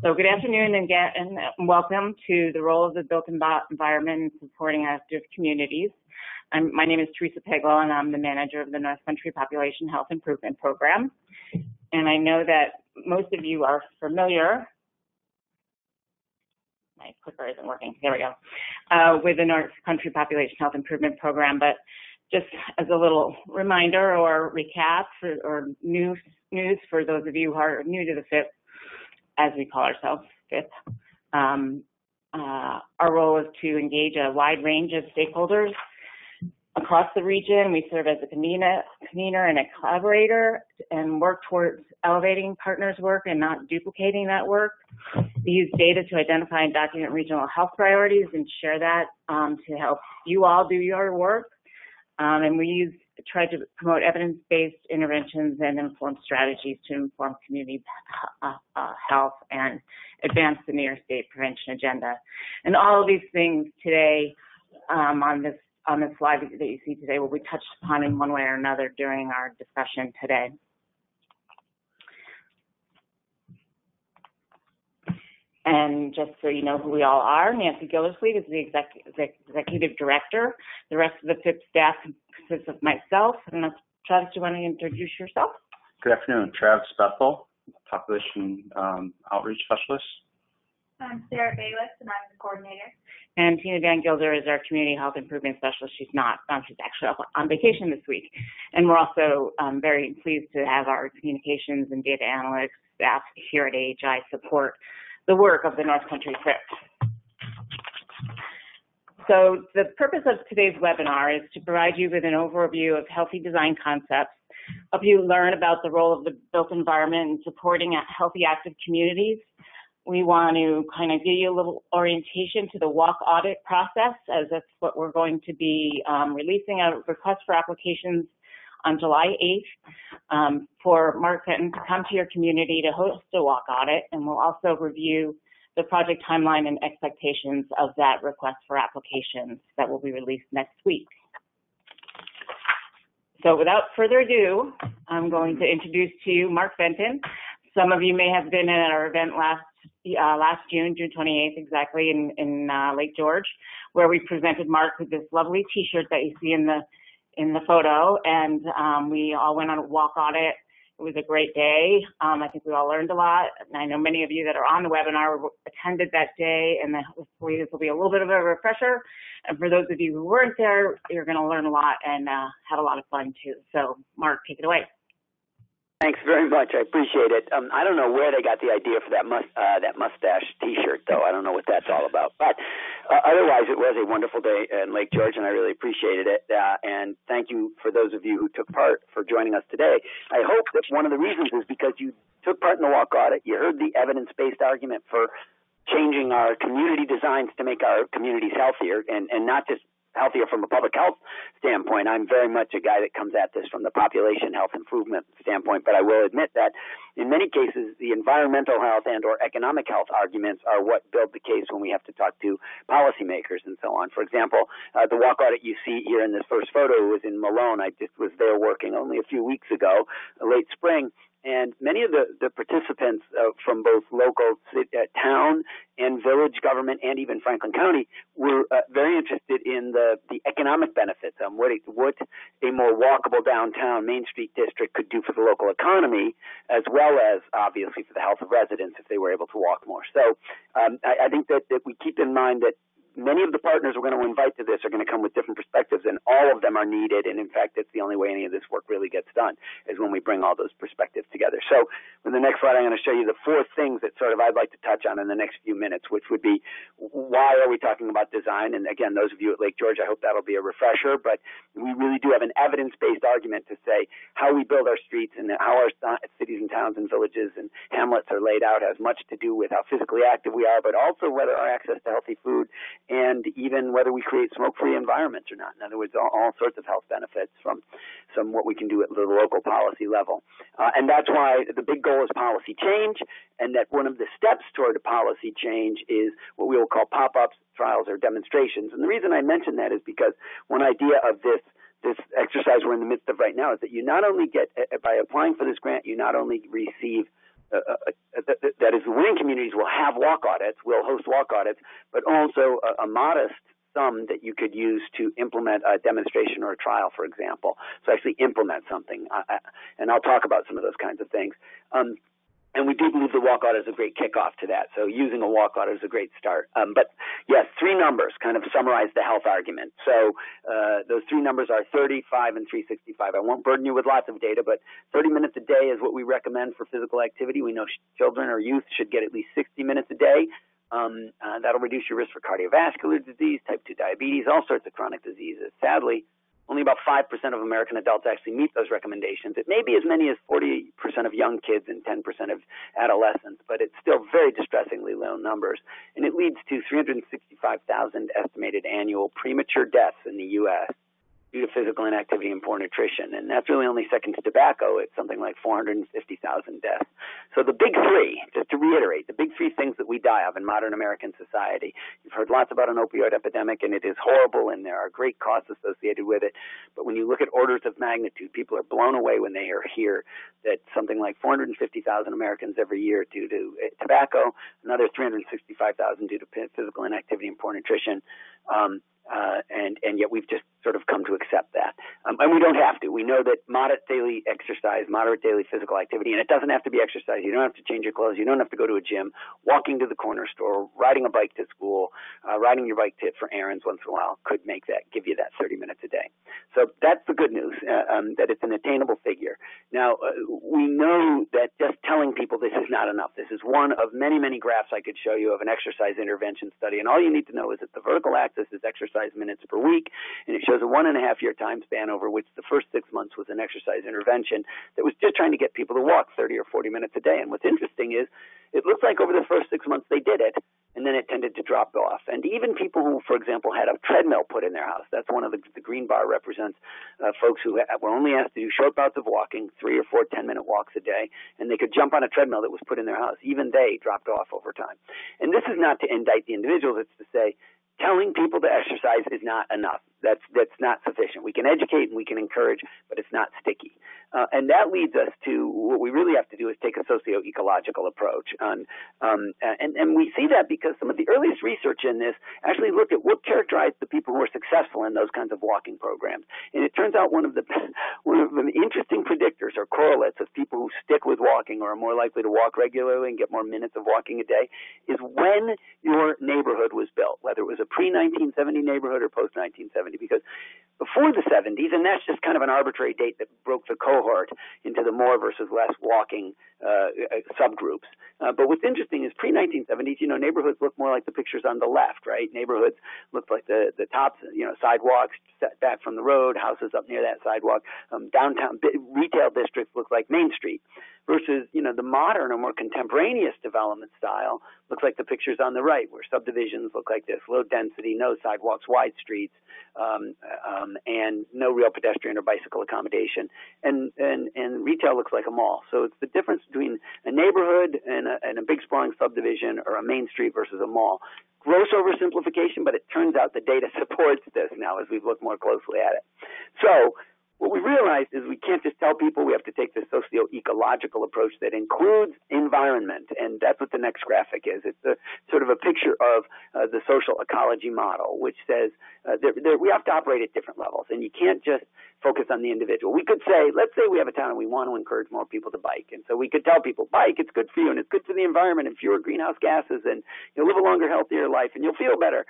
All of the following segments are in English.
So good afternoon and welcome to the role of the built environment in supporting active communities. My name is Teresa Peglow, and I'm the manager of the North Country Population Health Improvement Program. And I know that most of you are familiar, my clicker isn't working, there we go, with the North Country Population Health Improvement Program, but just as a little reminder or recap or news for those of you who are new to the FIP, as we call ourselves, FIP. Our role is to engage a wide range of stakeholders across the region. We serve as a convener and a collaborator and work towards elevating partners' work and not duplicating that work. We use data to identify and document regional health priorities and share that to help you all do your work. And we try to promote evidence-based interventions and inform strategies to inform community health and advance the New York State prevention agenda. And all of these things today on this slide that you see today will be touched upon in one way or another during our discussion today. And just so you know who we all are, Nancy Gildersleeve is the executive director. The rest of the FIP staff consists of myself. And Travis, do you want to introduce yourself? Good afternoon. Travis Bethel, population outreach specialist. I'm Sarah Bayless, and I'm the coordinator. And Tina Van Gilder is our community health improvement specialist. She's not, she's actually on vacation this week. And we're also very pleased to have our communications and data analytics staff here at AHI support the work of the North Country FIP. So the purpose of today's webinar is to provide you with an overview of healthy design concepts, help you learn about the role of the built environment in supporting healthy active communities. We want to kind of give you a little orientation to the walk audit process, as that's what we're going to be releasing a request for applications on July 8th for Mark Fenton to come to your community to host a walk audit, and we'll also review the project timeline and expectations of that request for applications that will be released next week. So without further ado, I'm going to introduce to you Mark Fenton. Some of you may have been at our event last June 28th exactly in Lake George, where we presented Mark with this lovely T-shirt that you see in the photo, and we all went on a walk audit. It was a great day. I think we all learned a lot, and I know many of you that are on the webinar attended that day, and hopefully this will be a little bit of a refresher. And for those of you who weren't there, you're going to learn a lot and have a lot of fun too. So, Mark, take it away. Thanks very much. I appreciate it. I don't know where they got the idea for that mustache T-shirt, though. I don't know what that's all about. But otherwise, it was a wonderful day in Lake George, and I really appreciated it. And thank you for those of you who took part for joining us today. I hope that one of the reasons is because you took part in the walk audit. You heard the evidence-based argument for changing our community designs to make our communities healthier, and not just healthier from a public health standpoint. I'm very much a guy that comes at this from the population health improvement standpoint, but I will admit that in many cases, the environmental health and or economic health arguments are what build the case when we have to talk to policymakers and so on. For example, the walk audit you see here in this first photo was in Malone. I just was there working only a few weeks ago, late spring. And many of the participants from both local town and village government and even Franklin County were very interested in the economic benefits of what a more walkable downtown Main Street district could do for the local economy, as well as obviously for the health of residents if they were able to walk more. So I think that we keep in mind that many of the partners we're going to invite to this are going to come with different perspectives, and all of them are needed. And in fact, it's the only way any of this work really gets done is when we bring all those perspectives together. So in the next slide, I'm going to show you the 4 things that sort of I'd like to touch on in the next few minutes, which would be why are we talking about design? And again, those of you at Lake George, I hope that'll be a refresher, but we really do have an evidence-based argument to say how we build our streets and how our cities and towns and villages and hamlets are laid out has much to do with how physically active we are, but also whether our access to healthy food and even whether we create smoke-free environments or not. In other words, all sorts of health benefits from what we can do at the local policy level. And that's why the big goal is policy change, and that one of the steps toward a policy change is what we will call pop-ups, trials, or demonstrations. And the reason I mention that is because one idea of this exercise we're in the midst of right now is that you not only get, by applying for this grant, you not only receive that is, the winning communities will have walk audits, will host walk audits, but also a modest sum that you could use to implement a demonstration or a trial, for example. So actually implement something. And I'll talk about some of those kinds of things. And we do believe the walk audit is a great kickoff to that. So using a walk audit is a great start. But yes, 3 numbers kind of summarize the health argument. So those 3 numbers are 30, 5, and 365. I won't burden you with lots of data, but 30 minutes a day is what we recommend for physical activity. We know children or youth should get at least 60 minutes a day. That'll reduce your risk for cardiovascular disease, type 2 diabetes, all sorts of chronic diseases. Sadly, only about 5% of American adults actually meet those recommendations. It may be as many as 40% of young kids and 10% of adolescents, but it's still very distressingly low numbers. And it leads to 365,000 estimated annual premature deaths in the U.S. due to physical inactivity and poor nutrition. And that's really only second to tobacco. It's something like 450,000 deaths. So the big 3, just to reiterate, the big 3 things that we die of in modern American society. You've heard lots about an opioid epidemic, and it is horrible, and there are great costs associated with it. But when you look at orders of magnitude, people are blown away when they hear that something like 450,000 Americans every year due to tobacco, another 365,000 due to physical inactivity and poor nutrition. And yet we've just sort of come to accept that. And we don't have to. We know that moderate daily exercise, moderate daily physical activity, and it doesn't have to be exercise. You don't have to change your clothes. You don't have to go to a gym. Walking to the corner store, riding a bike to school, riding your bike for errands once in a while could give you that 30 minutes a day. So that's the good news, that it's an attainable figure. Now, we know that just telling people this is not enough. This is one of many, many graphs I could show you of an exercise intervention study. And all you need to know is that the vertical axis is exercise minutes per week, and it shows a 1.5-year time span over which the first 6 months was an exercise intervention that was just trying to get people to walk 30 or 40 minutes a day. And what's interesting is it looks like over the first 6 months they did it, and then it tended to drop off. And even people who, for example, had a treadmill put in their house, that's one of the green bar represents folks who were only asked to do short bouts of walking, 3 or 4 10-minute walks a day, and they could jump on a treadmill that was put in their house. Even they dropped off over time. And this is not to indict the individuals, it's to say telling people to exercise is not enough. That's not sufficient. We can educate and we can encourage, but it's not sticky. And that leads us to what we really have to do is take a socio-ecological approach. And we see that because some of the earliest research in this actually looked at what characterized the people who were successful in those kinds of walking programs. And it turns out one of the interesting predictors or correlates of people who stick with walking or are more likely to walk regularly and get more minutes of walking a day is when your neighborhood was built, whether it was a pre-1970 neighborhood or post-1970. Because before the 70s, and that's just kind of an arbitrary date that broke the cohort into the more versus less walking subgroups. But what's interesting is pre-1970s, neighborhoods look more like the pictures on the left, right? Neighborhoods looked like the tops, sidewalks set back from the road, houses up near that sidewalk. Downtown retail districts look like Main Street. Versus, the modern or more contemporaneous development style looks like the pictures on the right, where subdivisions look like this: low density, no sidewalks, wide streets, and no real pedestrian or bicycle accommodation. And retail looks like a mall. So it's the difference between a neighborhood and a big sprawling subdivision or a main street versus a mall. Gross oversimplification, but it turns out the data supports this now as we've looked more closely at it. So what we realized is we can't just tell people. We have to take this socio-ecological approach that includes environment, and that's what the next graphic is. It's sort of a picture of the social ecology model, which says we have to operate at different levels, and you can't just focus on the individual. We could say, let's say we have a town and we want to encourage more people to bike, and so we could tell people, bike, it's good for you, and it's good for the environment, and fewer greenhouse gases, and you'll live a longer, healthier life, and you'll feel better.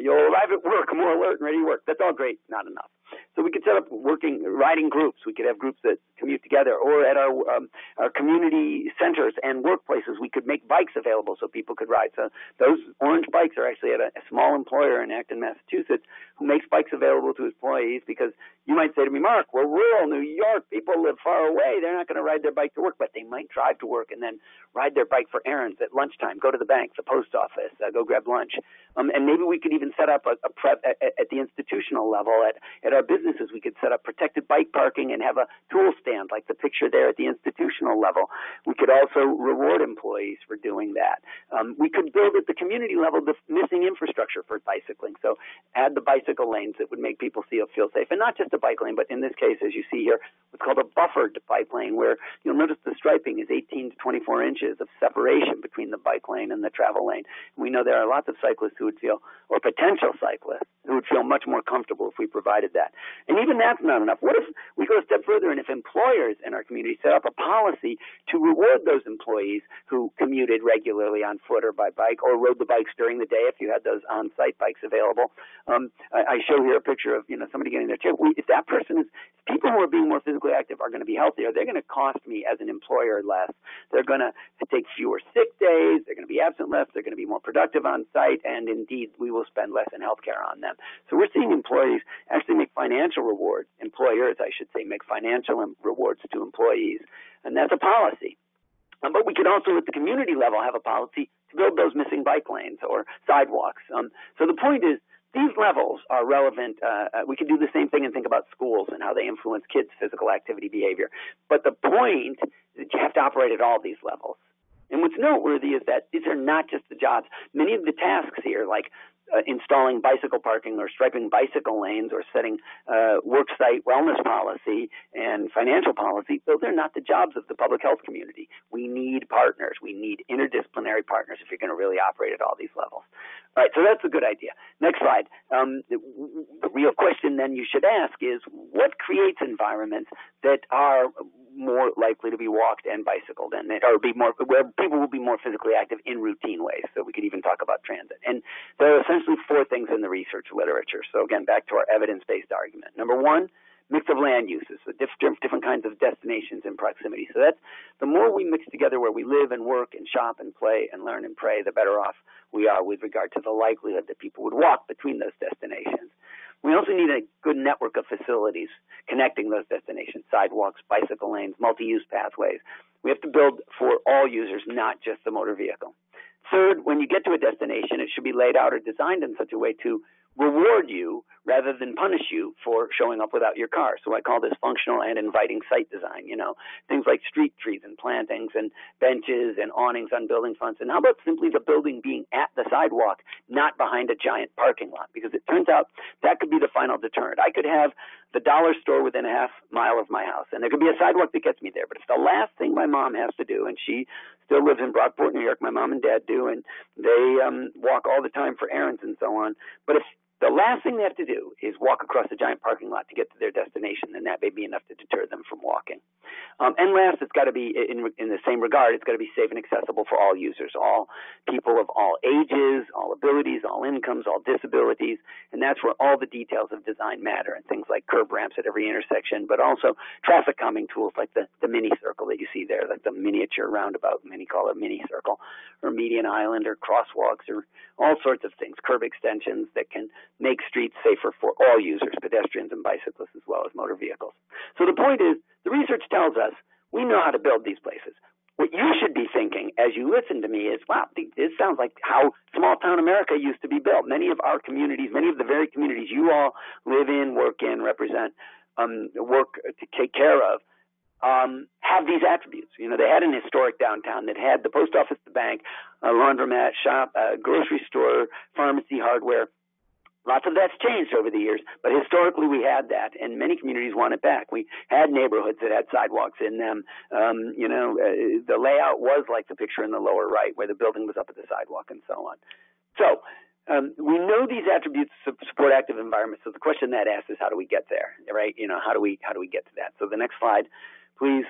You'll arrive at work more alert and ready to work. That's all great, not enough. So we could set up riding groups. We could have groups that commute together, or at our community centers and workplaces, we could make bikes available so people could ride. So those orange bikes are actually at a small employer in Acton, Massachusetts, who makes bikes available to employees, because you might say to me, Mark, we're rural New York. People live far away. They're not going to ride their bike to work, but they might drive to work and then ride their bike for errands at lunchtime, go to the bank, the post office, go grab lunch. And maybe we could even set up a prep at the institutional level. At our businesses, we could set up protected bike parking and have a tool stand like the picture there at the institutional level. We could also reward employees for doing that. We could build at the community level the missing infrastructure for bicycling. So add the bicycle lanes that would make people feel safe. And not just a bike lane, but in this case, as you see here, what's called a buffered bike lane, where you'll notice the striping is 18 to 24 inches of separation between the bike lane and the travel lane. And we know there are lots of cyclists who would feel, or potential cyclists, who would feel much more comfortable if we provided that. And even that's not enough. What if we go a step further, and if employers in our community set up a policy to reward those employees who commuted regularly on foot or by bike, or rode the bikes during the day if you had those on-site bikes available? I show here a picture of somebody getting their chair. If that person is, people who are being more physically active are going to be healthier. They're going to cost me as an employer less. They're going to take fewer sick days. They're going to be absent less. They're going to be more productive on site, and indeed, we will spend less in healthcare on them. So we're seeing employees actually make financial rewards. Employers, I should say, make financial rewards to employees, and that's a policy. But we could also, at the community level, have a policy to build those missing bike lanes or sidewalks. So the point is, these levels are relevant. We could do the same thing and think about schools and how they influence kids' physical activity behavior. But the point is that you have to operate at all these levels. And what's noteworthy is that these are not just the jobs. Many of the tasks here, like installing bicycle parking or striping bicycle lanes or setting worksite wellness policy and financial policy, those are not the jobs of the public health community. We need partners. We need interdisciplinary partners if you're going to really operate at all these levels. All right, so that's a good idea. Next slide. The real question then you should ask is, what creates environments that are more likely to be walked and bicycled, and or be more where people will be more physically active in routine ways? So we could even talk about transit. And there are essentially four things in the research literature. So again, back to our evidence-based argument. Number one, mix of land uses, so different kinds of destinations in proximity. So that's the more we mix together where we live and work and shop and play and learn and pray, the better off we are with regard to the likelihood that people would walk between those destinations. We also need a good network of facilities connecting those destinations, sidewalks, bicycle lanes, multi-use pathways. We have to build for all users, not just the motor vehicle. Third, when you get to a destination, it should be laid out or designed in such a way to reward you rather than punish you for showing up without your car. So I call this functional and inviting site design, things like street trees and plantings and benches and awnings on building fronts. And how about simply the building being at the sidewalk, not behind a giant parking lot? Because it turns out that could be the final deterrent. I could have the dollar store within a half mile of my house, and there could be a sidewalk that gets me there. But it's the last thing my mom has to do, and she still lives in Brockport, New York. My mom and dad do, and they walk all the time for errands and so on. But if the last thing they have to do is walk across a giant parking lot to get to their destination, and that may be enough to deter them from walking. And last, it's got to be, in the same regard, it's got to be safe and accessible for all users, all people of all ages, all abilities, all incomes, all disabilities, and that's where all the details of design matter, and things like curb ramps at every intersection, but also traffic calming tools like the mini circle that you see there, like the miniature roundabout, many call it mini circle, or median island, or crosswalks, or all sorts of things, curb extensions that can make streets safer for all users, pedestrians and bicyclists, as well as motor vehicles. So the point is, the research tells us we know how to build these places. What you should be thinking as you listen to me is, wow, this sounds like how small-town America used to be built. Many of our communities, many of the very communities you all live in, work in, represent, work to take care of, have these attributes. They had an historic downtown that had the post office, the bank, a laundromat, shop, a grocery store, pharmacy, hardware. Lots of that's changed over the years, but historically we had that, and many communities want it back. We had neighborhoods that had sidewalks in them. The layout was like the picture in the lower right, where the building was up at the sidewalk and so on. So we know these attributes support active environments. So the question that asks is, how do we get there, right? How do we get to that? So the next slide, please.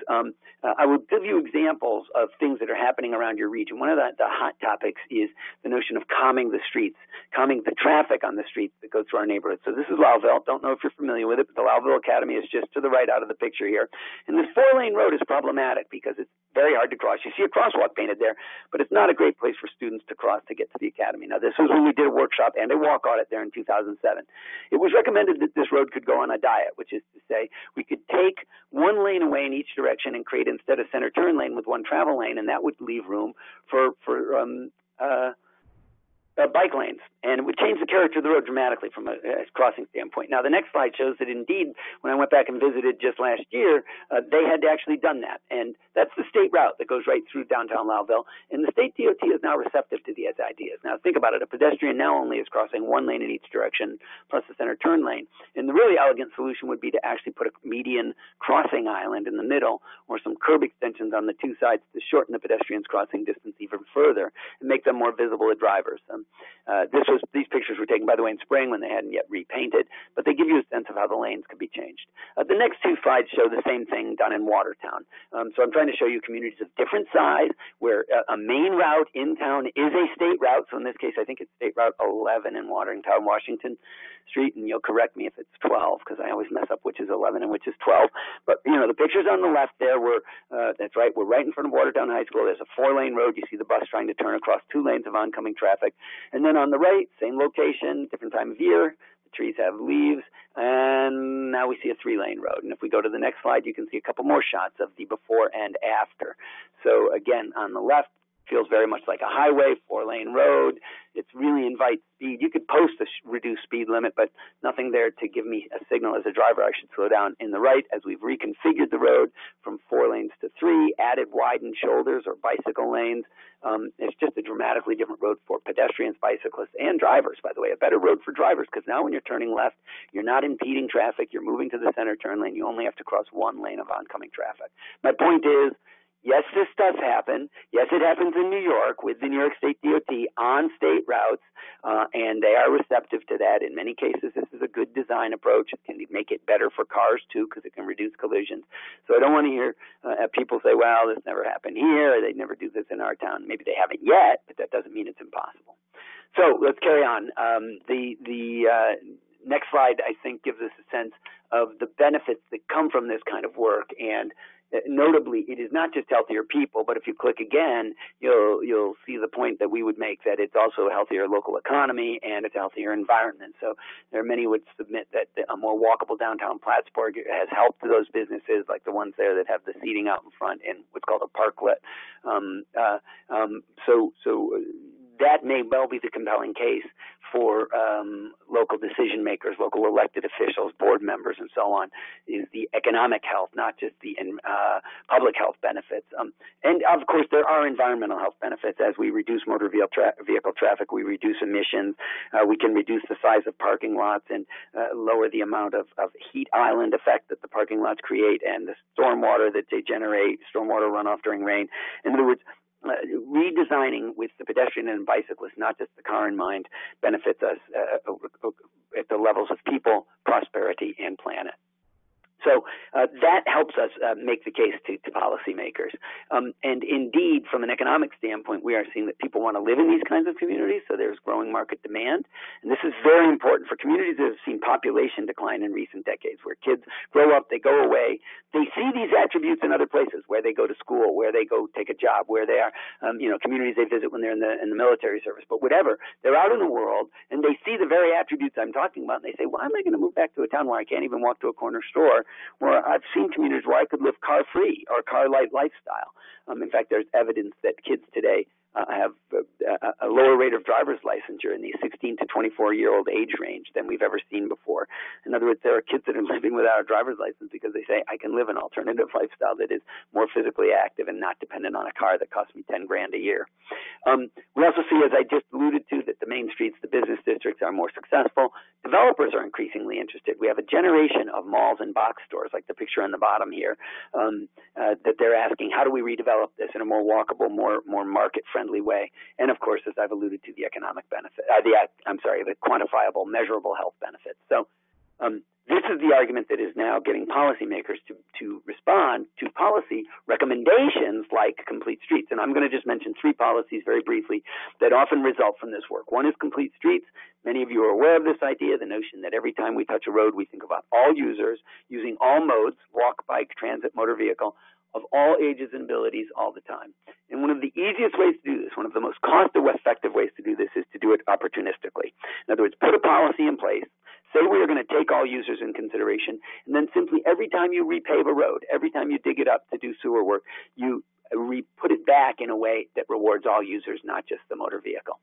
I will give you examples of things that are happening around your region. One of the hot topics is the notion of calming the streets, calming the traffic on the streets that go through our neighborhood. So this is Lowville. Don't know if you're familiar with it, but the Lowville Academy is just to the right out of the picture here. And this 4-lane road is problematic because it's very hard to cross. You see a crosswalk painted there, but it's not a great place for students to cross to get to the academy. Now, this was when we did a workshop and a walk audit there in 2007. It was recommended that this road could go on a diet, which is to say we could take one lane away in each direction and create instead a center turn. turn lane with one travel lane, and that would leave room for bike lanes, and it would change the character of the road dramatically from a crossing standpoint. Now, the next slide shows that indeed, when I went back and visited just last year, they had actually done that, and that's the state route that goes right through downtown Lowville, and the state DOT is now receptive to these ideas. Now, think about it. A pedestrian now only is crossing one lane in each direction, plus the center turn lane, and the really elegant solution would be to actually put a median crossing island in the middle, or some curb extensions on the two sides to shorten the pedestrian's crossing distance even further and make them more visible to drivers. These pictures were taken, by the way, in spring when they hadn't yet repainted, but they give you a sense of how the lanes could be changed. The next two slides show the same thing done in Watertown. So I'm trying to show you communities of different size where a main route in town is a state route. So in this case, I think it's State Route 11 in Watertown, Washington Street, and you'll correct me if it's 12 because I always mess up which is 11 and which is 12. But, the pictures on the left there that's right, we're right in front of Watertown High School. There's a 4-lane road. You see the bus trying to turn across 2 lanes of oncoming traffic. And then on the right, same location, different time of year. The trees have leaves, and now we see a 3-lane road. And if we go to the next slide, you can see a couple more shots of the before and after. So again, on the left, feels very much like a highway, 4-lane road. It really invites speed. You could post a reduced speed limit, but nothing there to give me a signal as a driver I should slow down. In the right, as we've reconfigured the road from 4 lanes to 3, added widened shoulders or bicycle lanes. It's just a dramatically different road for pedestrians, bicyclists, and drivers, by the way. A better road for drivers because now when you're turning left, you're not impeding traffic. You're moving to the center turn lane. You only have to cross 1 lane of oncoming traffic. My point is, yes, this does happen. Yes, it happens in New York with the New York State DOT on state routes, and they are receptive to that. In many cases, this is a good design approach. It can make it better for cars, too, because it can reduce collisions. So I don't want to hear people say, well, this never happened here, or they'd never do this in our town. Maybe they haven't yet, but that doesn't mean it's impossible. So let's carry on. The next slide, I think, gives us a sense of the benefits that come from this kind of work, and notably, it is not just healthier people, but if you click again, you'll see the point that we would make that it's also a healthier local economy and it's a healthier environment. So there are many who would submit that a more walkable downtown Plattsburgh has helped those businesses, like the ones there that have the seating out in front in what's called a parklet. So that may well be the compelling case for local decision makers, local elected officials, board members, and so on, is the economic health, not just the public health benefits. And, of course, there are environmental health benefits. As we reduce motor vehicle traffic, we reduce emissions. We can reduce the size of parking lots and lower the amount of heat island effect that the parking lots create and the stormwater that they generate, stormwater runoff during rain. In other words, redesigning with the pedestrian and bicyclist, not just the car in mind, benefits us at the levels of people, prosperity, and planet. So that helps us make the case to policymakers. And indeed, from an economic standpoint, we are seeing that people want to live in these kinds of communities, so there's growing market demand. And this is very important for communities that have seen population decline in recent decades, where kids grow up, they go away, they see these attributes in other places, where they go to school, where they go take a job, where they are, communities they visit when they're in the military service. But whatever, they're out in the world, and they see the very attributes I'm talking about, and they say, why am I going to move back to a town where I can't even walk to a corner store? Where I've seen communities where I could live car-free or car-light lifestyle. In fact, there's evidence that kids today have a lower rate of driver's licensure in the 16 to 24-year-old age range than we've ever seen before. In other words, there are kids that are living without a driver's license because they say, I can live an alternative lifestyle that is more physically active and not dependent on a car that costs me $10,000 a year. We also see, as I just alluded to, that the main streets, the business districts are more successful. Developers are increasingly interested. We have a generation of malls and box stores, like the picture on the bottom here, that they're asking, how do we redevelop this in a more walkable, more market-friendly way? And of course, as I've alluded to, the economic benefit, the quantifiable, measurable health benefits. So this is the argument that is now getting policymakers to respond to policy recommendations like Complete Streets. And I'm going to just mention 3 policies very briefly that often result from this work. One is Complete Streets. Many of you are aware of this idea, the notion that every time we touch a road, we think about all users using all modes, walk, bike, transit, motor vehicle, of all ages and abilities all the time. And one of the easiest ways to do this, one of the most cost-effective ways to do this, is to do it opportunistically. In other words, put a policy in place, say we are going to take all users in consideration, and then simply every time you repave a road, every time you dig it up to do sewer work, you put it back in a way that rewards all users, not just the motor vehicle.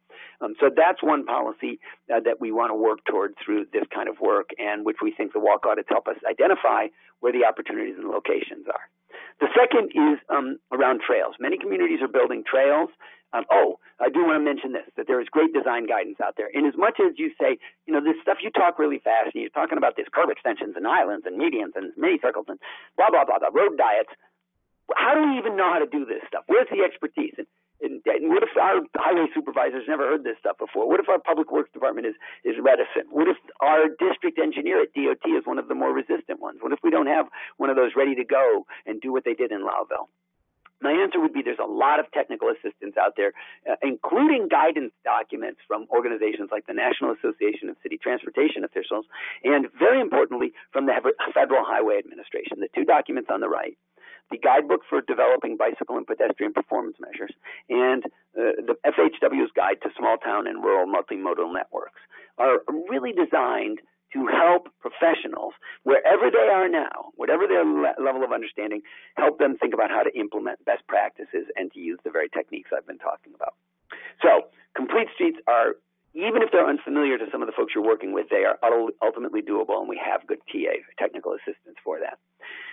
So that's one policy that we want to work toward through this kind of work, and which we think the walk audits help us identify where the opportunities and locations are. The second is around trails. Many communities are building trails. I do want to mention this, that there is great design guidance out there. In as much as you say, this stuff, you talk really fast, and you're talking about these curve extensions and islands and medians and mini circles and blah, blah, blah, blah, road diets. How do we even know how to do this stuff? Where's the expertise? And what if our highway supervisors never heard this stuff before? What if our public works department is reticent? What if our district engineer at DOT is one of the more resistant ones? What if we don't have one of those ready to go and do what they did in Lowville? My answer would be there's a lot of technical assistance out there, including guidance documents from organizations like the National Association of City Transportation Officials, and very importantly, from the Federal Highway Administration, the two documents on the right, the Guidebook for Developing Bicycle and Pedestrian Performance Measures, and the FHW's Guide to Small Town and Rural Multimodal Networks, are really designed to help professionals, wherever they are now, whatever their level of understanding, help them think about how to implement best practices and to use the very techniques I've been talking about. So, complete streets are, even if they're unfamiliar to some of the folks you're working with, they are ultimately doable, and we have good TA, technical assistance for that.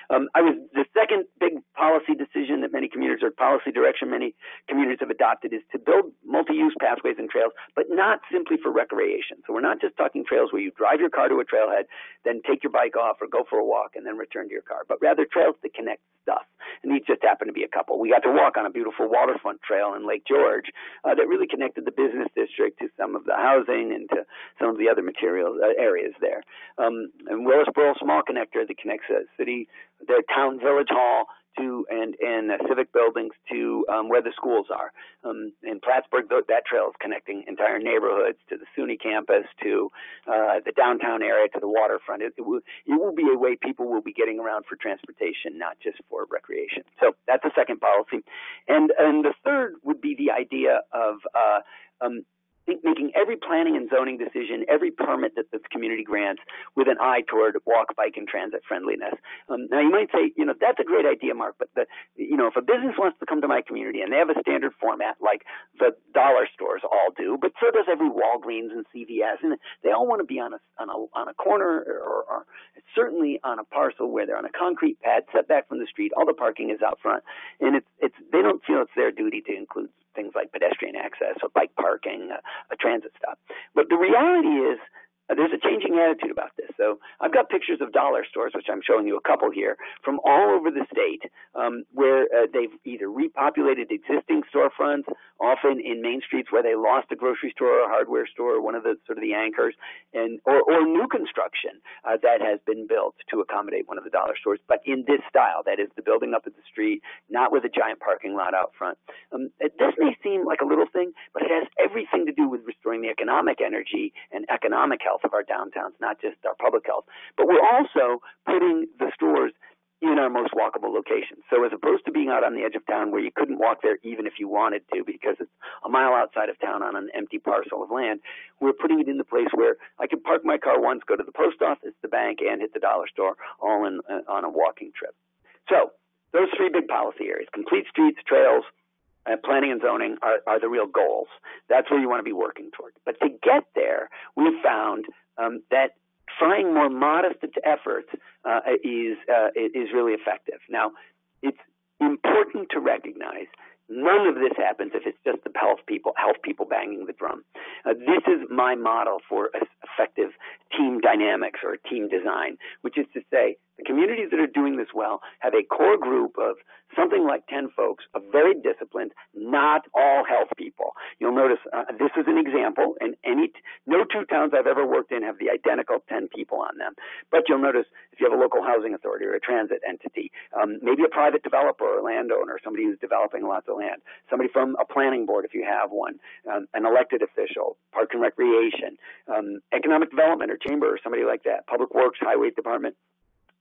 The second big policy decision that many communities, or policy direction many communities have adopted, is to build multi-use pathways and trails, but not simply for recreation. So we're not just talking trails where you drive your car to a trailhead, then take your bike off or go for a walk and then return to your car, but rather trails that connect stuff. And these just happen to be a couple. We got to walk on a beautiful waterfront trail in Lake George that really connected the business district to some of the housing and to some of the other material areas there. And Willisboro Small Connector that connects their town village hall to and civic buildings to where the schools are. In Plattsburgh, that trail is connecting entire neighborhoods to the SUNY campus, to the downtown area, to the waterfront. It will be a way people will be getting around for transportation, not just for recreation. So that's the second policy. And the third would be the idea of making every planning and zoning decision, every permit that the community grants, with an eye toward walk, bike, and transit friendliness. Now, you might say, that's a great idea, Mark, but if a business wants to come to my community and they have a standard format like the dollar stores all do, but so does every Walgreens and CVS, and they all want to be on a corner or certainly on a parcel where they're on a concrete pad set back from the street. All the parking is out front, and they don't feel it's their duty to include things like pedestrian access or bike parking, a transit stop. But the reality is there's a changing attitude about this. So I've got pictures of dollar stores, which I'm showing you a couple here, from all over the state, where they've either repopulated existing storefronts, often in main streets where they lost a grocery store or a hardware store, or one of the sort of the anchors, or new construction that has been built to accommodate one of the dollar stores, but in this style, that is the building up at the street, not with a giant parking lot out front. This may seem like a little thing, but it has everything to do with restoring the economic energy and economic health of our downtowns, not just our public health. But we're also putting the stores in our most walkable locations. So as opposed to being out on the edge of town where you couldn't walk there even if you wanted to because it's a mile outside of town on an empty parcel of land, we're putting it in the place where I could park my car once, go to the post office, the bank, and hit the dollar store all on a walking trip. So those three big policy areas, complete streets, trails, planning and zoning are the real goals. That's where you want to be working toward. But to get there, we've found that trying more modest efforts is really effective. Now, it's important to recognize none of this happens if it's just the health people banging the drum. This is my model for effective team dynamics or team design, which is to say the communities that are doing this well have a core group of something like 10 folks, very disciplined, not all health people. You'll notice this is an example, and no two towns I've ever worked in have the identical 10 people on them. But you'll notice if you have a local housing authority or a transit entity, maybe a private developer or landowner, somebody who's developing lots of land, somebody from a planning board if you have one, an elected official, park and recreation, economic development or chamber or somebody like that, public works, highway department.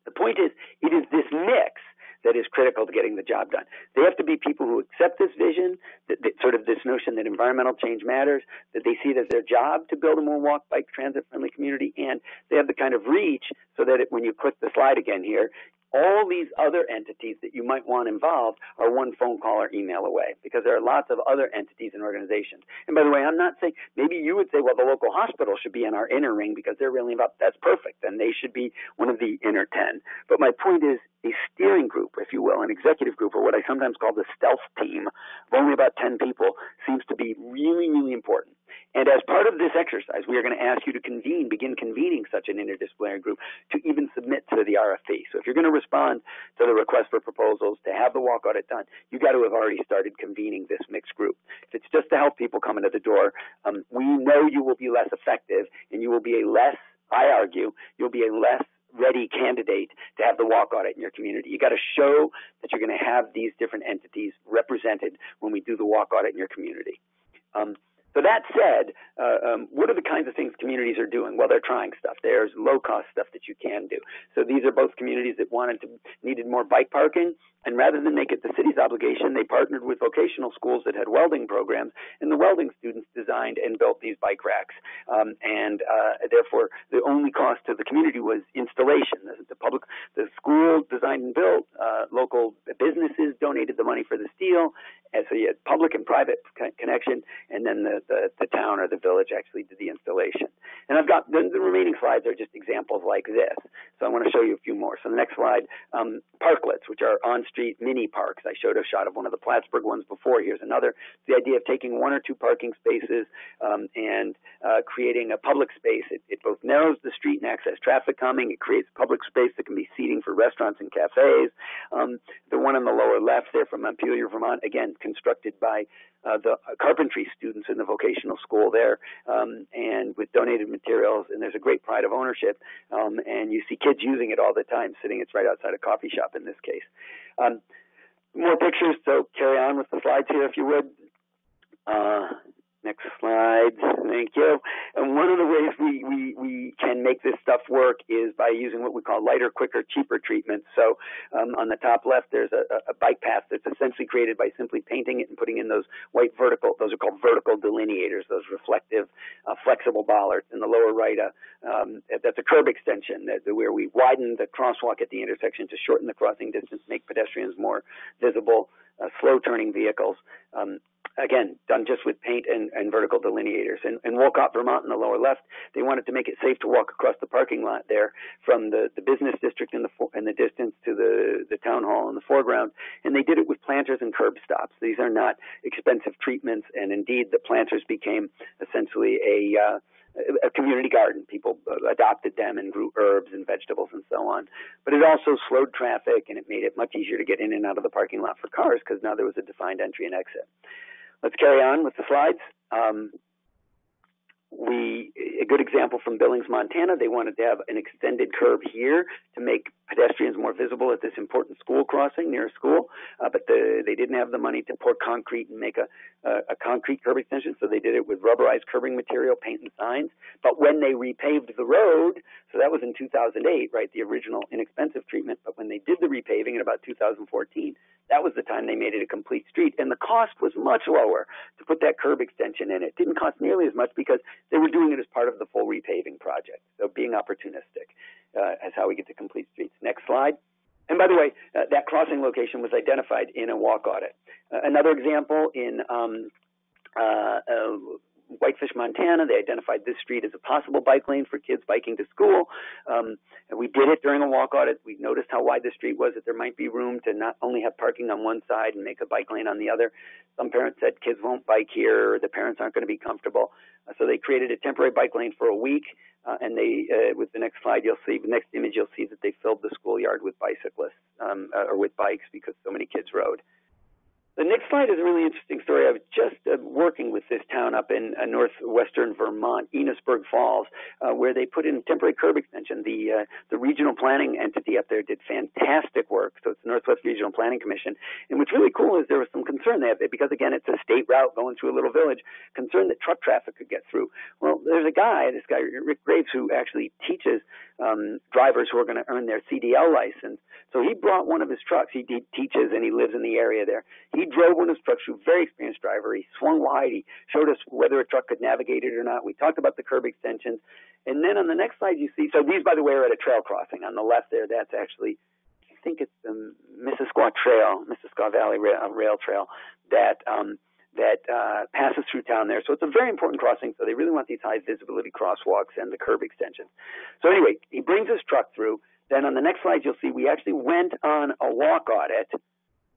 The point is, it is this mix that is critical to getting the job done. They have to be people who accept this vision, that sort of this notion that environmental change matters, that they see it as their job to build a more walk, bike, transit-friendly community, and they have the kind of reach so that when you click the slide again here, all these other entities that you might want involved are one phone call or email away, because there are lots of other entities and organizations. And by the way, I'm not saying, maybe you would say, well, the local hospital should be in our inner ring because they're really involved. That's perfect. Then they should be one of the inner 10. But my point is, a steering group, if you will, an executive group, or what I sometimes call the stealth team of only about 10 people, seems to be really, really important. And as part of this exercise, we are going to ask you to begin convening such an interdisciplinary group to even submit to the RFP. So if you're going to respond to the request for proposals to have the walk audit done, you got to have already started convening this mixed group. If it's just to help people come into the door, we know you will be less effective, and you will be I argue, you'll be a less ready candidate to have the walk audit in your community. You got to show that you're going to have these different entities represented when we do the walk audit in your community. So that said, what are the kinds of things communities are doing? Well, they're trying stuff. There's low-cost stuff that you can do. So these are both communities that needed more bike parking, and rather than make it the city's obligation, they partnered with vocational schools that had welding programs, and the welding students designed and built these bike racks. Therefore, the only cost to the community was installation. The school designed and built, local businesses donated the money for the steel, and so you had public and private connection, and then the town or the village actually did the installation. And I've got the remaining slides are just examples like this. So I want to show you a few more. So the next slide, parklets, which are on-street mini parks. I showed a shot of one of the Plattsburgh ones before. Here's another. The idea of taking one or two parking spaces and creating a public space. It both narrows the street and access traffic coming. It creates public space that can be seating for restaurants and cafes. The one on the lower left there from Montpelier, Vermont, again, constructed by the carpentry students in the vocational school there, and with donated materials, and there's a great pride of ownership, and you see kids using it all the time, it's right outside a coffee shop in this case. More pictures, so carry on with the slides here if you would. Next slide. Thank you. And one of the ways we can make this stuff work is by using what we call lighter, quicker, cheaper treatments. So on the top left, there's a bike path that's essentially created by simply painting it and putting in those white vertical, those are called vertical delineators, those reflective, flexible bollards. In the lower right, that's a curb extension where we widen the crosswalk at the intersection to shorten the crossing distance, make pedestrians more visible, slow-turning vehicles. Again, done just with paint and vertical delineators. And Wolcott, Vermont, in the lower left, they wanted to make it safe to walk across the parking lot there from the business district in the distance to the town hall in the foreground. And they did it with planters and curb stops. These are not expensive treatments, and indeed the planters became essentially a community garden. People adopted them and grew herbs and vegetables and so on. But it also slowed traffic, and it made it much easier to get in and out of the parking lot for cars because now there was a defined entry and exit. Let's carry on with the slides. A good example from Billings, Montana, they wanted to have an extended curb here to make pedestrians more visible at this important school crossing near a school, but they didn't have the money to pour concrete and make a concrete curb extension, so they did it with rubberized curbing material, paint, and signs. But when they repaved the road, so that was in 2008, right, the original inexpensive treatment, but when they did the repaving in about 2014, that was the time they made it a complete street, and the cost was much lower to put that curb extension in. It didn't cost nearly as much because they were doing it as part of the full repaving project. So being opportunistic is how we get to complete streets. Next slide. And by the way, that crossing location was identified in a walk audit. Another example in Whitefish, Montana, they identified this street as a possible bike lane for kids biking to school. And we did it during a walk audit. We noticed how wide the street was, that there might be room to not only have parking on one side and make a bike lane on the other. Some parents said kids won't bike here, or the parents aren't going to be comfortable. So they created a temporary bike lane for a week. And they, with the next slide, you'll see, the next image, you'll see that they filled the schoolyard with bicyclists, or with bikes because so many kids rode. The next slide is a really interesting story. I was just working with this town up in northwestern Vermont, Enosburg Falls, where they put in temporary curb extension. The regional planning entity up there did fantastic work. So it's the Northwest Regional Planning Commission. And what's really cool is there was some concern there because, again, it's a state route going through a little village, concern that truck traffic could get through. Well, there's this guy, Rick Graves, who actually teaches drivers who are going to earn their CDL license. So he brought one of his trucks. He teaches and he lives in the area there. He drove one of his trucks, he was a very experienced driver. He swung wide. He showed us whether a truck could navigate it or not. We talked about the curb extensions. And then on the next slide you see, so these, by the way, are at a trail crossing. On the left there, that's actually think it's the Missisquoi Valley Rail Trail that passes through town there. So it's a very important crossing. So they really want these high visibility crosswalks and the curb extensions. So anyway, he brings his truck through. Then on the next slide, you'll see we actually went on a walk audit.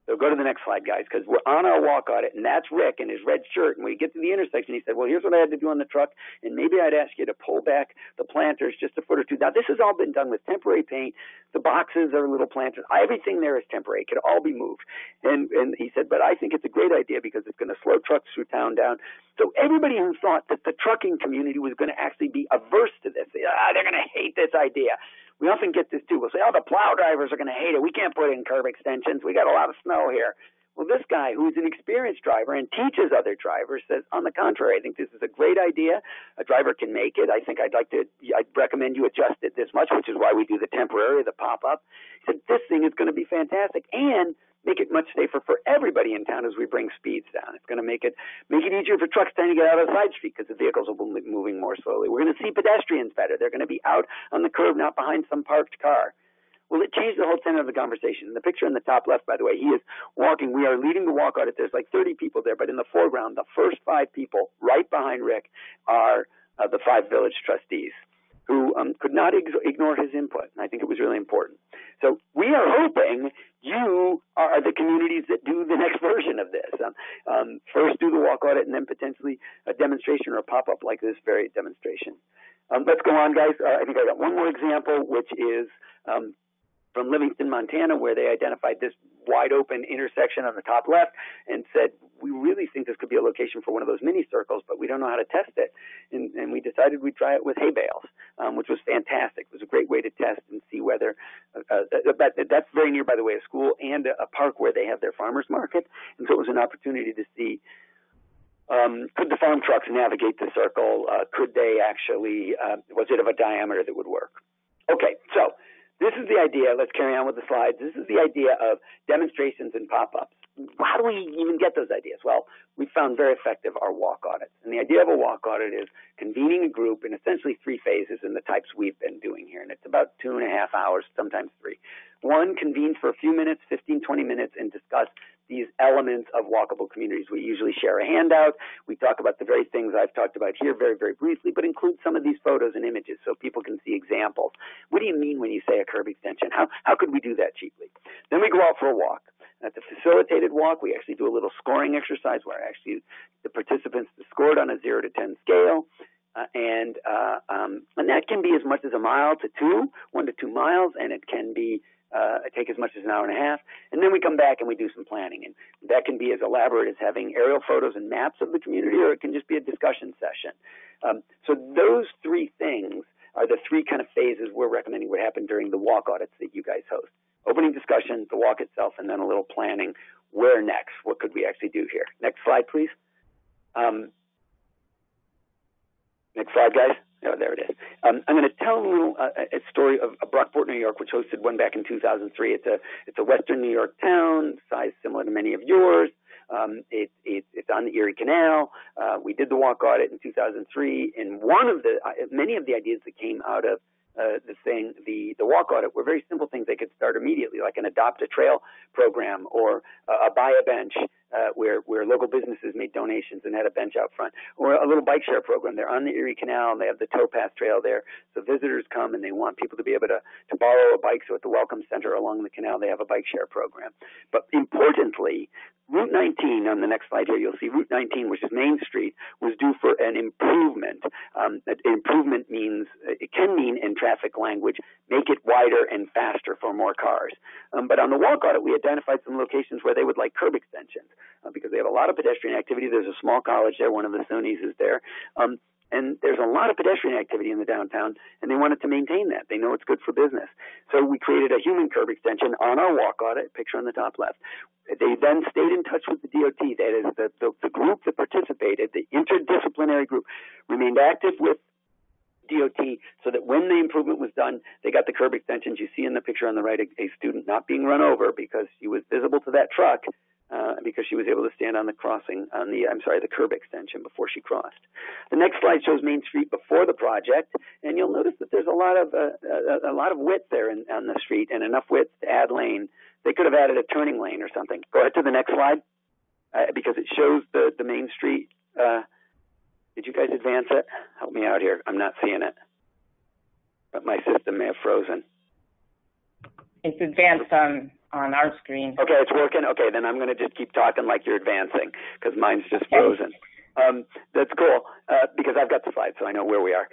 So go to the next slide, guys, because we're on our walk audit, and that's Rick in his red shirt. And when we get to the intersection, he said, well, here's what I had to do on the truck, and maybe I'd ask you to pull back the planters just a foot or two. Now, this has all been done with temporary paint. The boxes are little planters. Everything there is temporary. It could all be moved. And he said, but I think it's a great idea because it's going to slow trucks through town down. So everybody who thought that the trucking community was going to actually be averse to this, they're going to hate this idea. We often get this too. We'll say, oh, the plow drivers are going to hate it. We can't put in curb extensions. We got a lot of snow here. Well, this guy, who's an experienced driver and teaches other drivers, says, on the contrary, I think this is a great idea. A driver can make it. I'd recommend you adjust it this much, which is why we do the temporary, the pop-up. He said, this thing is going to be fantastic and make it much safer for everybody in town as we bring speeds down. It's going to make it easier for trucks trying to get out of the side street because the vehicles will be moving more slowly. We're going to see pedestrians better. They're going to be out on the curb, not behind some parked car. Well, it changed the whole tenor of the conversation. In the picture in the top left, by the way, he is walking. We are leading the walk audit. There's like 30 people there, but in the foreground, the first 5 people right behind Rick are the 5 village trustees who could not ignore his input, and I think it was really important. So we are hoping you are the communities that do the next version of this. First do the walk audit and then potentially a demonstration or a pop-up like this very demonstration. Let's go on, guys. I think I got one more example, which is from Livingston, Montana, where they identified this wide-open intersection on the top left and said, we really think this could be a location for one of those mini circles, but we don't know how to test it. And we decided we'd try it with hay bales, which was fantastic. It was a great way to test and see whether that's very near, by the way, a school and a park where they have their farmers market. And so it was an opportunity to see, could the farm trucks navigate the circle? Could they actually, was it of a diameter that would work? Okay, so this is the idea. Let's carry on with the slides. This is the idea of demonstrations and pop-ups. How do we even get those ideas? Well, we found very effective our walk audits. And the idea of a walk audit is convening a group in essentially 3 phases in the types we've been doing here. And it's about 2.5 hours, sometimes 3. 1, convene for a few minutes, 15, 20 minutes, and discuss these elements of walkable communities. We usually share a handout. We talk about the very things I've talked about here very, very briefly, but include some of these photos and images so people can see examples. What do you mean when you say a curb extension? How could we do that cheaply? Then we go out for a walk. At the facilitated walk, we actually do a little scoring exercise where actually the participants are scored on a 0 to 10 scale. And that can be as much as 1 to 2 miles, and it can be take as much as 1.5 hours. And then we come back and we do some planning. And that can be as elaborate as having aerial photos and maps of the community, or it can just be a discussion session. So those 3 things are the 3 kind of phases we're recommending would happen during the walk audits that you guys host. Opening discussion, the walk itself, and then a little planning. Where next? What could we actually do here? Next slide, please. Next slide, guys. Oh, there it is. I'm going to tell a little a story of Brockport, New York, which hosted one back in 2003. It's a Western New York town, size similar to many of yours. It's on the Erie Canal. We did the walk audit in 2003, and many of the ideas that came out of the walk audit were very simple things they could start immediately, like an adopt a trail program or a buy a bench where local businesses made donations and had a bench out front, or a little bike share program. They're on the Erie Canal and they have the towpath trail there. So visitors come and they want people to be able to borrow a bike. So at the Welcome Center along the canal, they have a bike share program. But importantly, Route 19, on the next slide here, you'll see Route 19, which is Main Street, was due for an improvement. Improvement means, it can mean in traffic language, make it wider and faster for more cars. But on the walk audit, we identified some locations where they would like curb extensions because they have a lot of pedestrian activity. There's a small college there. One of the SUNYs is there. And there's a lot of pedestrian activity in the downtown, and they wanted to maintain that. They know it's good for business. So we created a human curb extension on our walk audit, picture on the top left. They then stayed in touch with the DOT. That is, the group that participated, the interdisciplinary group, remained active with DOT so that when the improvement was done, they got the curb extensions. You see in the picture on the right a student not being run over because she was visible to that truck, because she was able to stand on the the curb extension before she crossed. The next slide shows Main Street before the project, and you'll notice that there's a lot of width there on the street, and enough width to add lane. They could have added a turning lane or something. Go ahead to the next slide, because it shows the Main Street. Did you guys advance it? Help me out here. I'm not seeing it, but my system may have frozen. It's advanced on our screen. Okay, it's working. Okay, then I'm going to just keep talking like you're advancing because mine's just frozen. That's cool because I've got the slides, so I know where we are.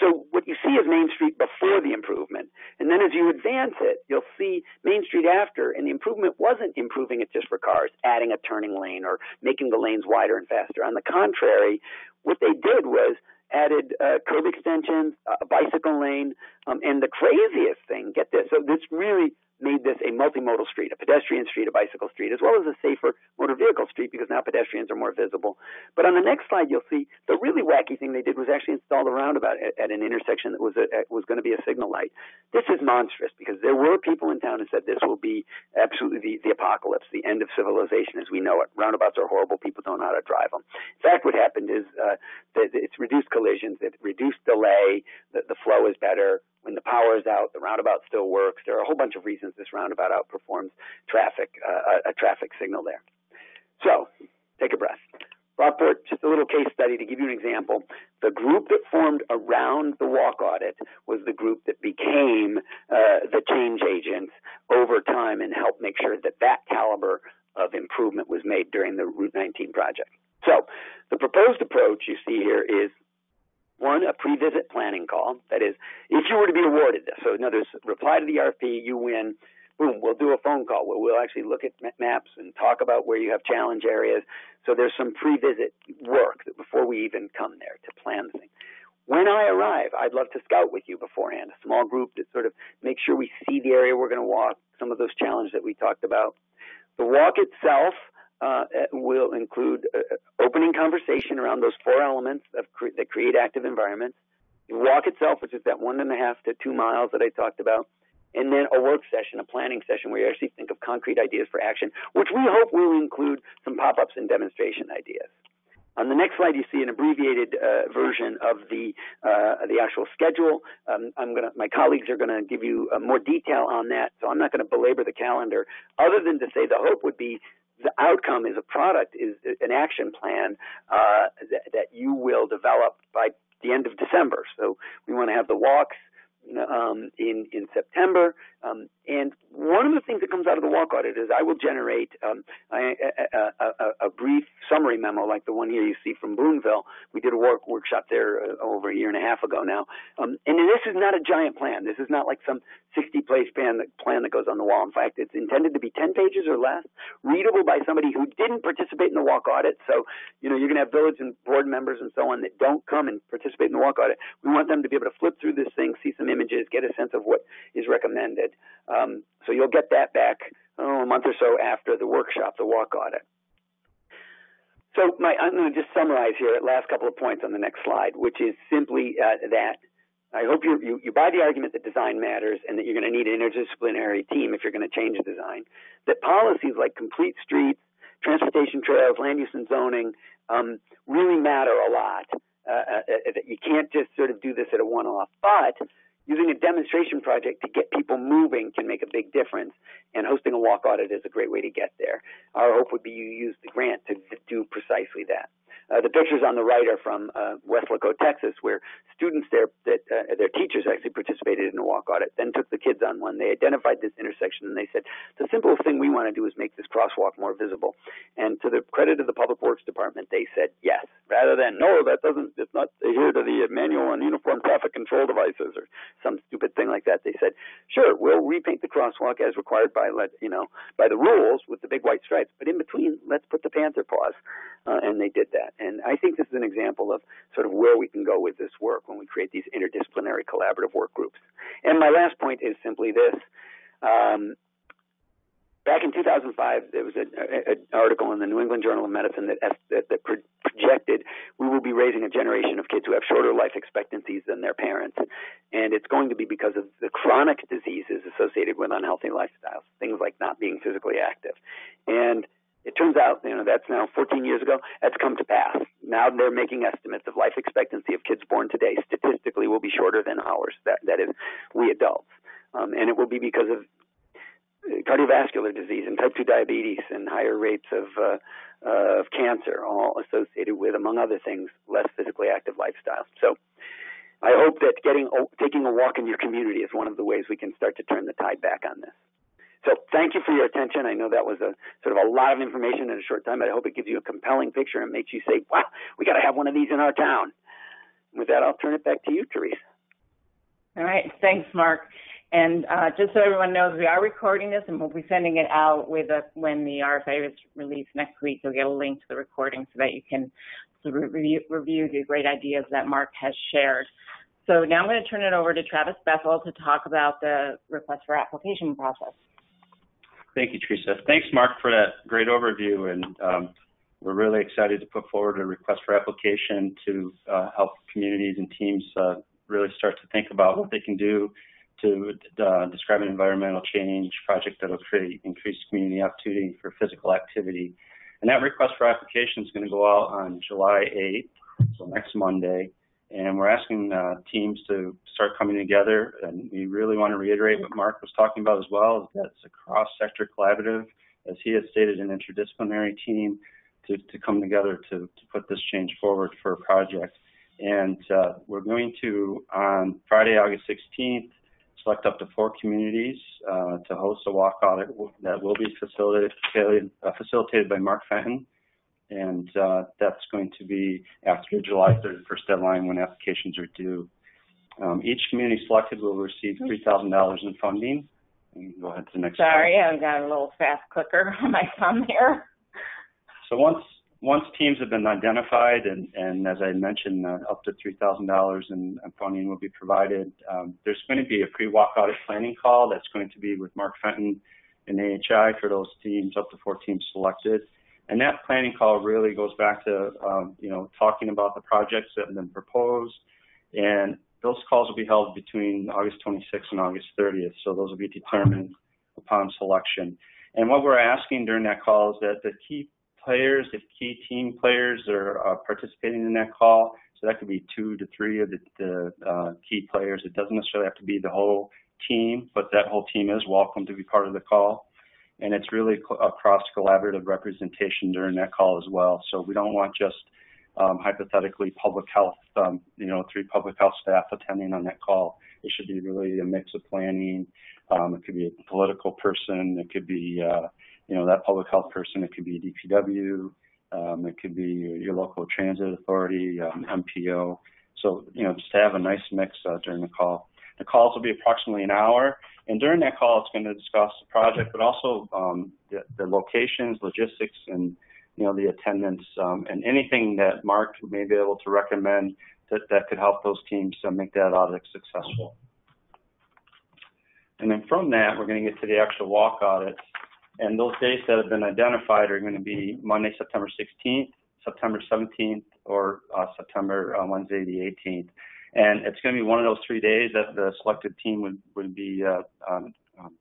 So what you see is Main Street before the improvement, and then as you advance it, you'll see Main Street after, and the improvement wasn't improving it just for cars, adding a turning lane or making the lanes wider and faster. On the contrary, what they did was added curb extensions, a bicycle lane, and the craziest thing, get this, so this really made this a multimodal street, a pedestrian street, a bicycle street, as well as a safer motor vehicle street because now pedestrians are more visible. But on the next slide, you'll see the really wacky thing they did was actually install a roundabout at an intersection that was going to be a signal light. This is monstrous because there were people in town who said this will be absolutely the apocalypse, the end of civilization as we know it. Roundabouts are horrible. People don't know how to drive them. In fact, what happened is that it's reduced collisions, it reduced delay, the flow is better. When the power is out, the roundabout still works. There are a whole bunch of reasons this roundabout outperforms a traffic signal there. So, take a breath. Rockport, just a little case study to give you an example. The group that formed around the walk audit was the group that became the change agents over time and helped make sure that that caliber of improvement was made during the Route 19 project. So, the proposed approach you see here is one, a pre-visit planning call. That is, if you were to be awarded this, so in other words, reply to the RFP, you win, boom, we'll do a phone call where we'll actually look at maps and talk about where you have challenge areas. So there's some pre-visit work before we even come there to plan the thing. When I arrive, I'd love to scout with you beforehand, a small group that sort of makes sure we see the area we're going to walk, some of those challenges that we talked about. The walk itself will include opening conversation around those four elements that create active environments. The walk itself, which is that 1.5 to 2 miles that I talked about, and then a work session, a planning session where you actually think of concrete ideas for action, which we hope will include some pop-ups and demonstration ideas. On the next slide, you see an abbreviated version of the actual schedule. My colleagues are going to give you more detail on that, so I'm not going to belabor the calendar, other than to say the hope would be the outcome is a product, is an action plan that you will develop by the end of December. So we want to have the walks in September. And one of the things that comes out of the walk audit is I will generate a brief summary memo like the one here you see from Boonville. We did a workshop there over a year and a half ago now. And this is not a giant plan. This is not like some 60-page plan that goes on the wall. In fact, it's intended to be 10 pages or less, readable by somebody who didn't participate in the walk audit. So, you're going to have village and board members and so on that don't come and participate in the walk audit. We want them to be able to flip through this thing, see some images, get a sense of what is recommended. So you'll get that back a month or so after the workshop, the walk audit. So I'm going to just summarize here the last couple of points on the next slide, which is simply that I hope you buy the argument that design matters and that you're going to need an interdisciplinary team if you're going to change design, that policies like complete streets, transportation trails, land use and zoning really matter a lot. That you can't just sort of do this at a one-off, but using a demonstration project to get people moving can make a big difference, and hosting a walk audit is a great way to get there. Our hope would be you use the grant to do precisely that. The pictures on the right are from Weslaco, Texas, where students there, their teachers actually participated in a walk audit, then took the kids on one. They identified this intersection, and they said, the simplest thing we want to do is make this crosswalk more visible. And to the credit of the Public Works Department, they said yes, rather than, no, it's not adhere to the manual and uniform traffic control devices or some stupid thing like that. They said, sure, we'll repaint the crosswalk as required by the rules with the big white stripes, but in between, let's put the panther paws. And they did that. And I think this is an example of sort of where we can go with this work when we create these interdisciplinary collaborative work groups. And my last point is simply this. Back in 2005, there was an article in the New England Journal of Medicine that projected we will be raising a generation of kids who have shorter life expectancies than their parents. And it's going to be because of the chronic diseases associated with unhealthy lifestyles, things like not being physically active. And It turns out, that's now 14 years ago, that's come to pass. Now they're making estimates of life expectancy of kids born today statistically will be shorter than ours, that is, we adults. And it will be because of cardiovascular disease and type 2 diabetes and higher rates of cancer, all associated with, among other things, less physically active lifestyle. So I hope that taking a walk in your community is one of the ways we can start to turn the tide back on this. So thank you for your attention. I know that was a sort of a lot of information in a short time, but I hope it gives you a compelling picture and makes you say, wow, we got to have one of these in our town. With that, I'll turn it back to you, Therese. All right. Thanks, Mark. And just so everyone knows, we are recording this, and we'll be sending it out when the RFA is released next week. You'll get a link to the recording so that you can review the great ideas that Mark has shared. So now I'm going to turn it over to Travis Bethel to talk about the request for application process. Thank you, Teresa. Thanks, Mark, for that great overview. And we're really excited to put forward a request for application to help communities and teams really start to think about what they can do to describe an environmental change project that will create increased community opportunity for physical activity. And that request for application is going to go out on July 8th, so next Monday. And we're asking teams to start coming together. And we really want to reiterate what Mark was talking about as well, is that it's a cross-sector collaborative, as he has stated, an interdisciplinary team to come together to put this change forward for a project. And we're going to, on Friday, August 16th, select up to 4 communities to host a walk audit that will be facilitated by Mark Fenton. And that's going to be after the July 31st deadline when applications are due. Each community selected will receive $3,000 in funding. And go ahead to the next slide. Sorry, I've got a little fast clicker on my thumb here. So once teams have been identified, and as I mentioned, up to $3,000 in funding will be provided, there's going to be a pre-walk audit planning call that's going to be with Mark Fenton and AHI for those teams, up to 4 teams selected. And that planning call really goes back to, talking about the projects that have been proposed. And those calls will be held between August 26th and August 30th. So those will be determined upon selection. And what we're asking during that call is that the key players, the key team players are participating in that call. So that could be 2 to 3 of the key players. It doesn't necessarily have to be the whole team, but that whole team is welcome to be part of the call. And it's really a cross-collaborative representation during that call as well. So we don't want just hypothetically public health, 3 public health staff attending on that call. It should be really a mix of planning. It could be a political person. It could be, that public health person. It could be DPW. It could be your local transit authority, MPO. So, just to have a nice mix during the call. The calls will be approximately an hour. And during that call, it's going to discuss the project, but also the locations, logistics, and the attendance, and anything that Mark may be able to recommend that could help those teams make that audit successful. And then from that, we're going to get to the actual walk audit. And those dates that have been identified are going to be Monday, September 16th, September 17th, or Wednesday, the 18th. And it's going to be one of those 3 days that the selected team would be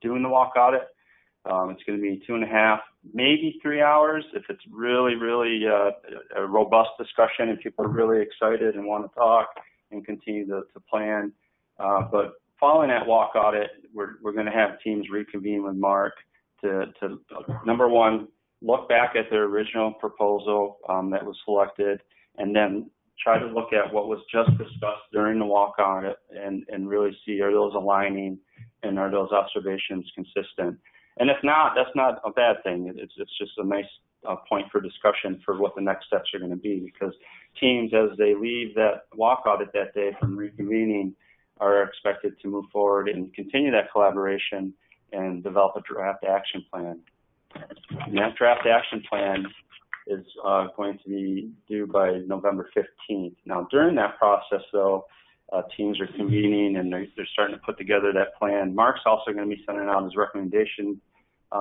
doing the walk audit. It's going to be 2.5, maybe 3 hours if it's really, really a robust discussion and people are really excited and want to talk and continue to plan. But following that walk audit, we're going to have teams reconvene with Mark to number one, look back at their original proposal that was selected, and then try to look at what was just discussed during the walk audit and really see, are those aligning and are those observations consistent? And if not, that's not a bad thing. It's just a nice point for discussion for what the next steps are going to be, because teams, as they leave that walk audit that day from reconvening, are expected to move forward and continue that collaboration and develop a draft action plan. And that draft action plan is going to be due by November 15th. Now, during that process, though, teams are convening and they're starting to put together that plan. Mark's also going to be sending out his recommendation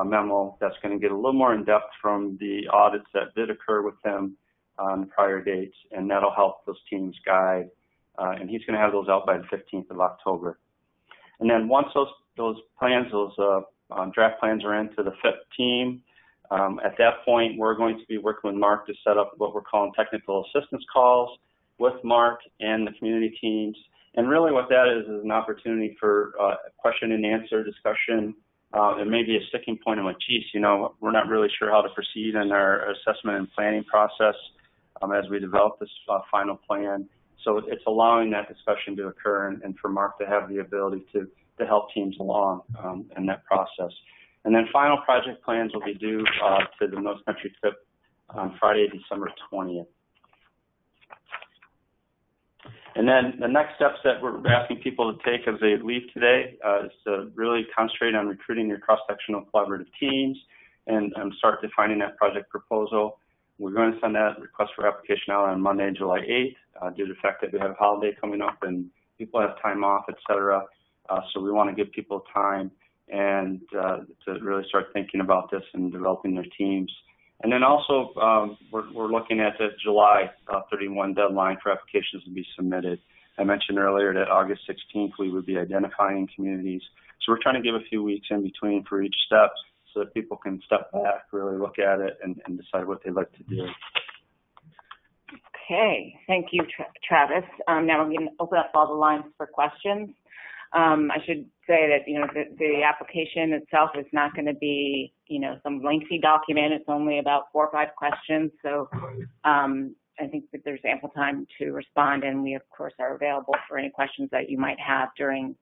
memo that's going to get a little more in depth from the audits that did occur with them on prior dates, and that'll help those teams guide. And he's going to have those out by the 15th of October. And then once those plans, those draft plans are into the FIP team, At that point, we're going to be working with Mark to set up what we're calling technical assistance calls with Mark and the community teams. And really what that is an opportunity for question and answer discussion. It may be a sticking point in like, geez, you know, we're not really sure how to proceed in our assessment and planning process as we develop this final plan. So it's allowing that discussion to occur and for Mark to have the ability to help teams along in that process. And then final project plans will be due to the Nose Country trip on Friday, December 20th. And then the next steps that we're asking people to take as they leave today is to really concentrate on recruiting your cross-sectional collaborative teams and start defining that project proposal. We're going to send that request for application out on Monday, July 8th, due to the fact that we have a holiday coming up and people have time off, et cetera. So we want to give people time and to really start thinking about this and developing their teams. And then also, we're looking at the July 31 deadline for applications to be submitted. I mentioned earlier that August 16th we would be identifying communities. So we're trying to give a few weeks in between for each step so that people can step back, really look at it, and decide what they'd like to do. Okay, thank you, Travis. Now I'm going to open up all the lines for questions. I should say that, you know, the application itself is not going to be, you know, some lengthy document. It's only about 4 or 5 questions. So I think that there's ample time to respond, and we, of course, are available for any questions that you might have during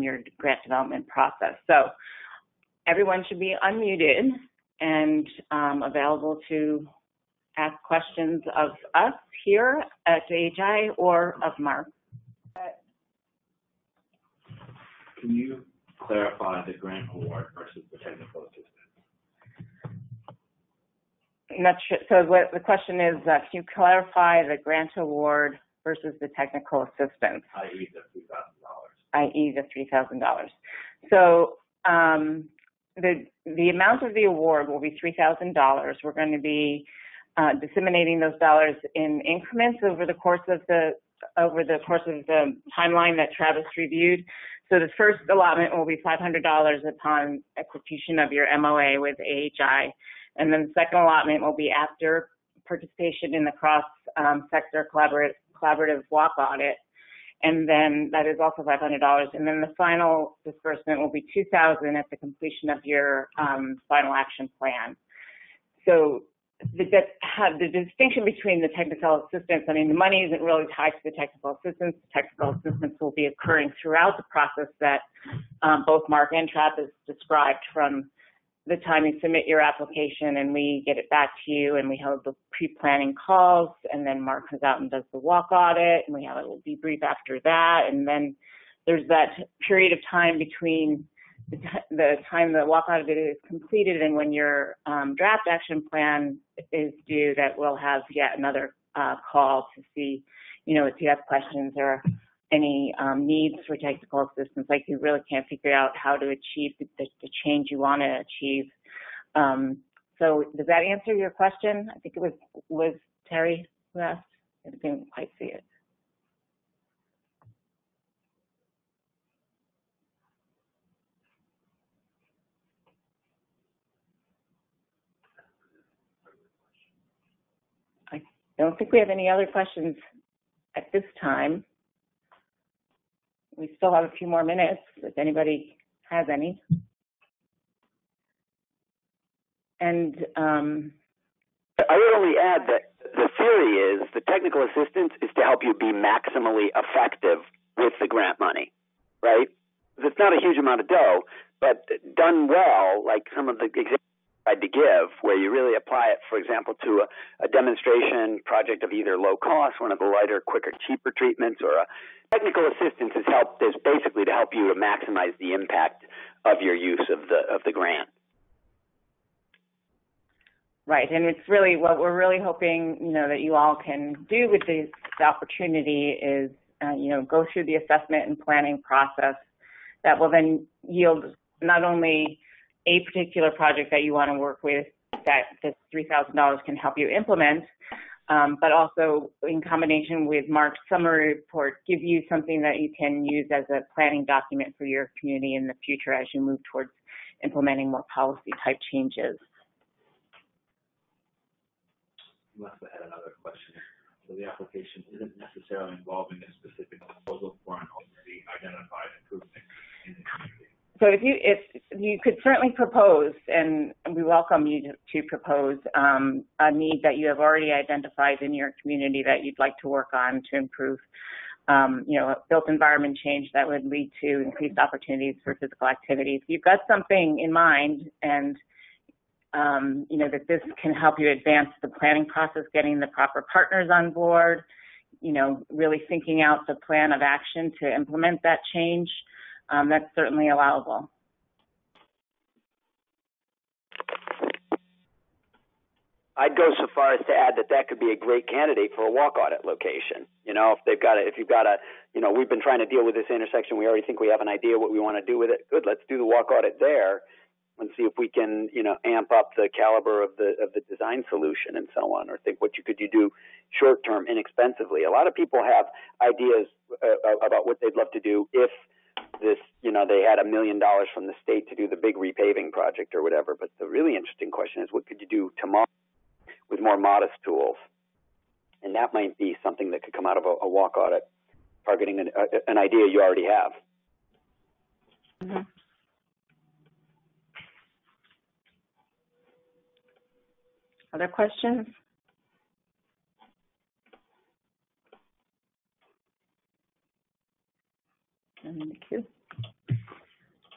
your grant development process. So everyone should be unmuted and available to ask questions of us here at AHI or of Mark. Can you clarify the grant award versus the technical assistance? Not sure. So what the question is, can you clarify the grant award versus the technical assistance? I.e. the $3,000. I.e. the $3,000. So the amount of the award will be $3,000. We're going to be disseminating those dollars in increments over the course of the timeline that Travis reviewed. So the first allotment will be $500 upon execution of your MOA with AHI. And then the second allotment will be after participation in the cross-sector collaborative walk audit. And then that is also $500. And then the final disbursement will be $2,000 at the completion of your final action plan. So the distinction between the technical assistance, I mean, the money isn't really tied to the technical assistance. The technical assistance will be occurring throughout the process that both Mark and Travis described, from the time you submit your application and we get it back to you and we hold the pre-planning calls, and then Mark comes out and does the walk audit, and we have a little debrief after that. And then there's that period of time between the time the walk audit is completed and when your draft action plan is due, that we'll have yet another call to see, you know, if you have questions or any needs for technical assistance, like you really can't figure out how to achieve the change you want to achieve. So does that answer your question? I think it was Terry who asked. I didn't quite see it. I don't think we have any other questions at this time. We still have a few more minutes if anybody has any. And I would only add that the theory is the technical assistance is to help you be maximally effective with the grant money, right? It's not a huge amount of dough, but done well, like some of the examples I tried to give, where you really apply it, for example, to a demonstration project of either low cost, one of the lighter, quicker, cheaper treatments, or a technical assistance is basically to help you to maximize the impact of your use of the grant. Right, and it's really what we're really hoping, you know, that you all can do with this opportunity is, you know, go through the assessment and planning process that will then yield not only a particular project that you want to work with that this $3,000 can help you implement, but also in combination with Mark's summary report, give you something that you can use as a planning document for your community in the future as you move towards implementing more policy type changes. unless I had another question. So the application isn't necessarily involving a specific proposal for an already identified improvement in the community. So if you could certainly propose, and we welcome you to propose a need that you have already identified in your community that you'd like to work on to improve, a built environment change that would lead to increased opportunities for physical activities. You've got something in mind, and that this can help you advance the planning process, getting the proper partners on board, really thinking out the plan of action to implement that change. That's certainly allowable. I'd go so far as to add that could be a great candidate for a walk audit location. If you've got a, we've been trying to deal with this intersection. We already think we have an idea what we want to do with it. Good. Let's do the walk audit there and see if we can, amp up the caliber of the design solution and so on, or think what you could do short term inexpensively. A lot of people have ideas about what they'd love to do if this, they had $1 million from the state to do the big repaving project or whatever. But the really interesting question is, what could you do tomorrow with more modest tools? And that might be something that could come out of a walk audit, targeting an idea you already have. Mm-hmm. Other questions? Thank you.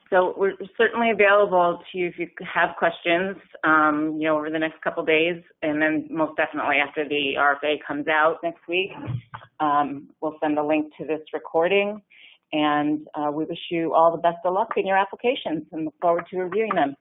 So we're certainly available to you if you have questions, over the next couple days, and then most definitely after the RFA comes out next week. We'll send a link to this recording, and we wish you all the best of luck in your applications and look forward to reviewing them.